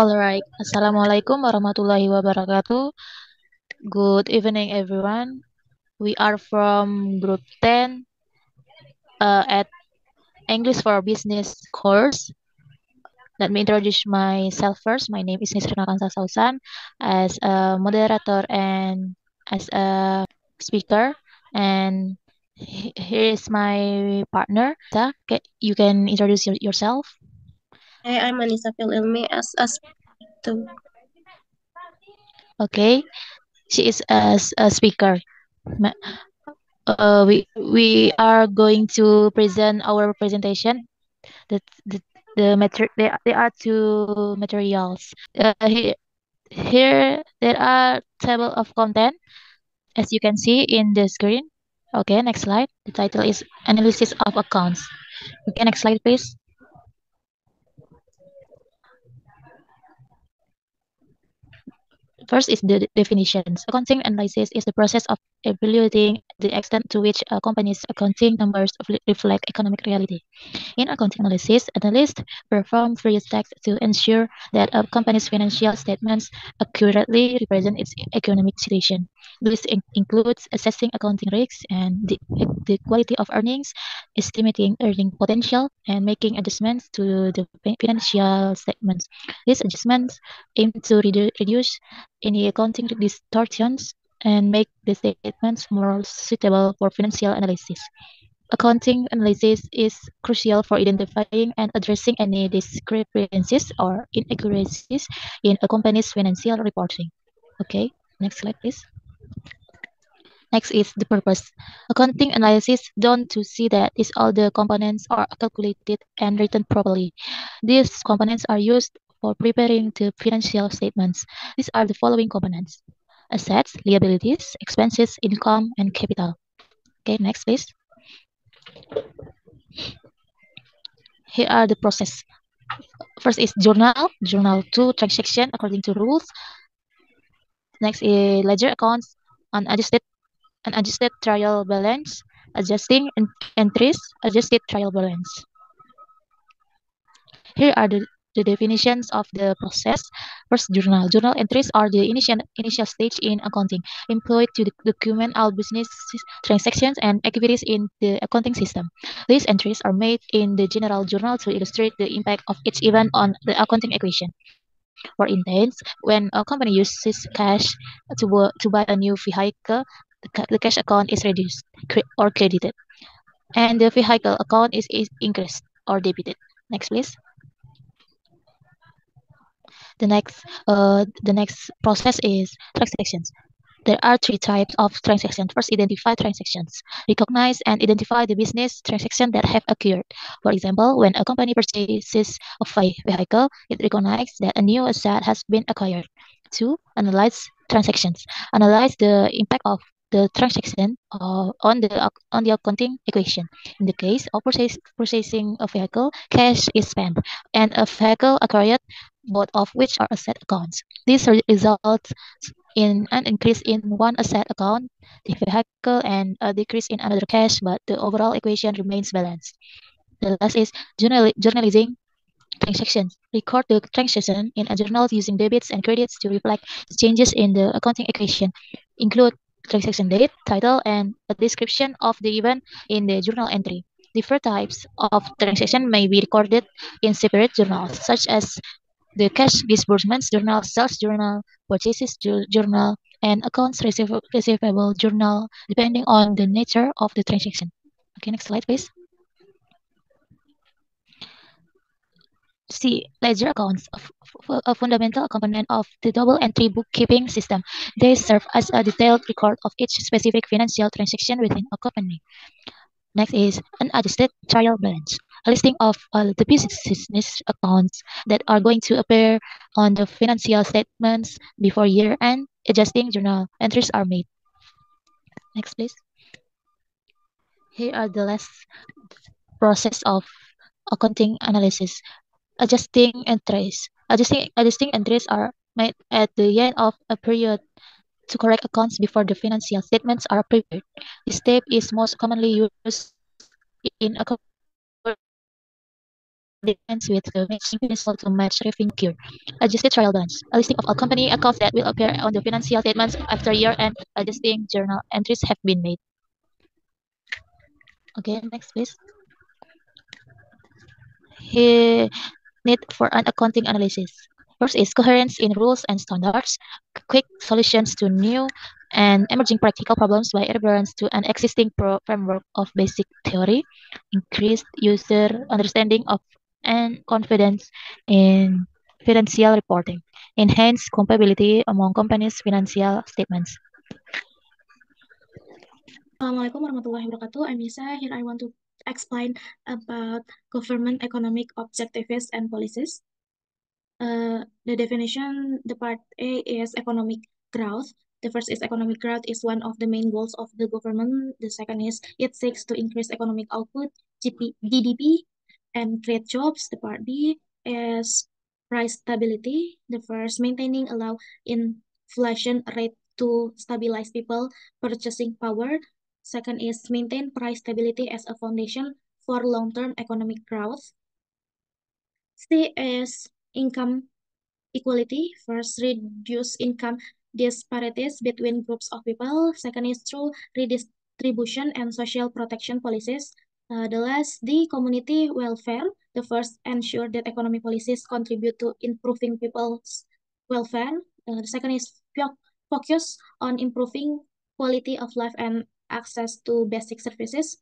Alright, Assalamualaikum warahmatullahi wabarakatuh. Good evening, everyone. We are from Group 10 at English for Business course. Let me introduce myself first. My name is Nisrina Kansa Sausan as a moderator and as a speaker. And here is my partner. You can introduce yourself. Hi, I'm Anissa Ilmi as a too. Okay, she is as a speaker. We are going to present our presentation. There are two materials. Here there are table of content as you can see in the screen. Okay, next slide. The title is analysis of accounts. Okay, next slide, please. First is the definitions. Accounting analysis is the process of evaluating the extent to which a company's accounting numbers reflect economic reality. In accounting analysis, analysts perform various tasks to ensure that a company's financial statements accurately represent its economic situation. This includes assessing accounting risks and the quality of earnings, estimating earning potential, and making adjustments to the financial statements. These adjustments aim to reduce any accounting distortions and make the statements more suitable for financial analysis. Accounting analysis is crucial for identifying and addressing any discrepancies or inaccuracies in a company's financial reporting. Okay, next slide, please. Next is the purpose. Accounting analysis done to see that is all the components are calculated and written properly. These components are used for preparing the financial statements. These are the following components: assets, liabilities, expenses, income, and capital. Okay, next please. Here are the process. First is journal 2 transaction according to rules. Next is ledger accounts, unadjusted unadjusted trial balance, adjusting entries, adjusted trial balance. Here are the definitions of the process. First, journal. Journal entries are the initial stage in accounting, employed to document all business transactions and activities in the accounting system. These entries are made in the general journal to illustrate the impact of each event on the accounting equation. For instance, when a company uses cash to buy a new vehicle, the cash account is reduced or credited, and the vehicle account is increased or debited. Next, please. The next process is transactions. There are three types of transactions. First, identify transactions. Recognize and identify the business transactions that have occurred. For example, when a company purchases a vehicle, it recognizes that a new asset has been acquired. Two, analyze transactions. Analyze the impact of the transaction on the accounting equation. In the case of purchasing a vehicle, cash is spent, and a vehicle acquired, both of which are asset accounts. This results in an increase in one asset account, the vehicle, and a decrease in another cash, but the overall equation remains balanced. The last is journalizing transactions. Record the transaction in a journal using debits and credits to reflect the changes in the accounting equation. Include transaction date, title, and a description of the event in the journal entry. Different types of transaction may be recorded in separate journals, such as the cash disbursements journal, sales journal, purchases journal, and accounts receivable journal, depending on the nature of the transaction. Okay, next slide, please. C. Ledger accounts, a fundamental component of the double entry bookkeeping system. They serve as a detailed record of each specific financial transaction within a company. Next is an adjusted trial balance, a listing of all the business accounts that are going to appear on the financial statements before year end. Adjusting journal entries are made. Next, please. Here are the last process of accounting analysis. Adjusting entries. Adjusting entries are made at the end of a period to correct accounts before the financial statements are prepared. This step is most commonly used in accounting depends with the matching principle to match revenue cure. Adjusted trial balance. A listing of all company accounts that will appear on the financial statements after year end adjusting journal entries have been made. Okay, next please. He need for an accounting analysis. First is coherence in rules and standards, quick solutions to new and emerging practical problems by reference to an existing framework of basic theory, increased user understanding of and confidence in financial reporting, enhanced compatibility among companies' financial statements. Assalamualaikum warahmatullahi wabarakatuh. I'm Nisa. Here I want to explain about government economic objectives and policies. The definition, the part A is economic growth. The first is economic growth is one of the main goals of the government. The second is it seeks to increase economic output, GDP, and create jobs. The part B is price stability. The first, maintaining a low inflation rate to stabilize people purchasing power. Second is maintain price stability as a foundation for long-term economic growth. C is income equality. First, reduce income disparities between groups of people. Second is through redistribution and social protection policies. The last, the community welfare. The first, ensure that economic policies contribute to improving people's welfare. The second is focus on improving quality of life and access to basic services.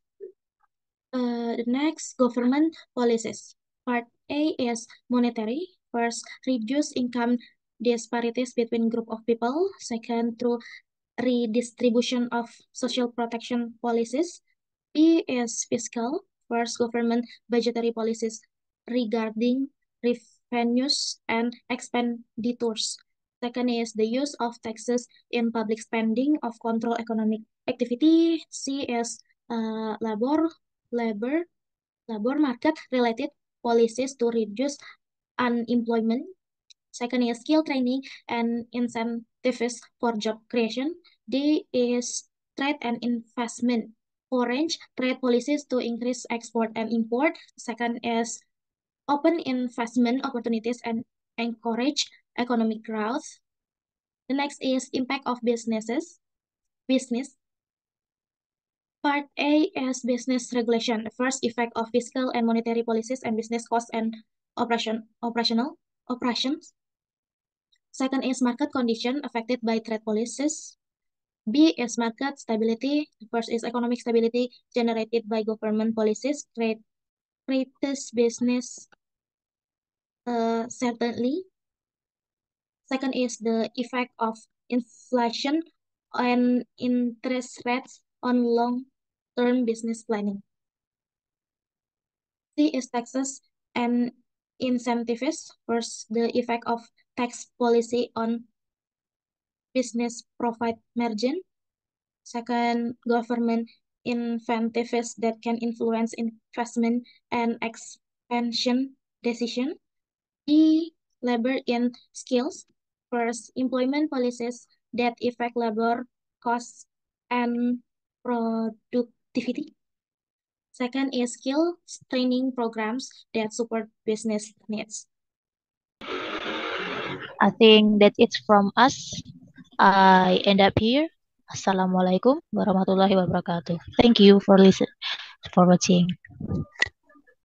The next, government policies. Part A is monetary. First, reduce income disparities between group of people. Second, through redistribution of social protection policies. B is fiscal. First, government budgetary policies regarding revenues and expenditures. Second is the use of taxes in public spending of control economic activity. C is labor market related policies to reduce unemployment. Second is skill training and incentives for job creation. D is trade and investment. Orange, trade policies to increase export and import. Second is open investment opportunities and encourage economic growth. The next is impact of business. Part A is business regulation. The first, effect of fiscal and monetary policies and business costs and operations. Second is market condition affected by trade policies. B is market stability. The first is economic stability generated by government policies, creates business certainly. Second is the effect of inflation and interest rates on long-term business planning. C is taxes and incentives. First, the effect of tax policy on business profit margin. Second, government incentives that can influence investment and expansion decision. D, labor in skills. First, employment policies that affect labor costs and productivity. Second is skill training programs that support business needs. I think that's it from us. I end up here. Assalamualaikum warahmatullahi wabarakatuh. Thank you for watching.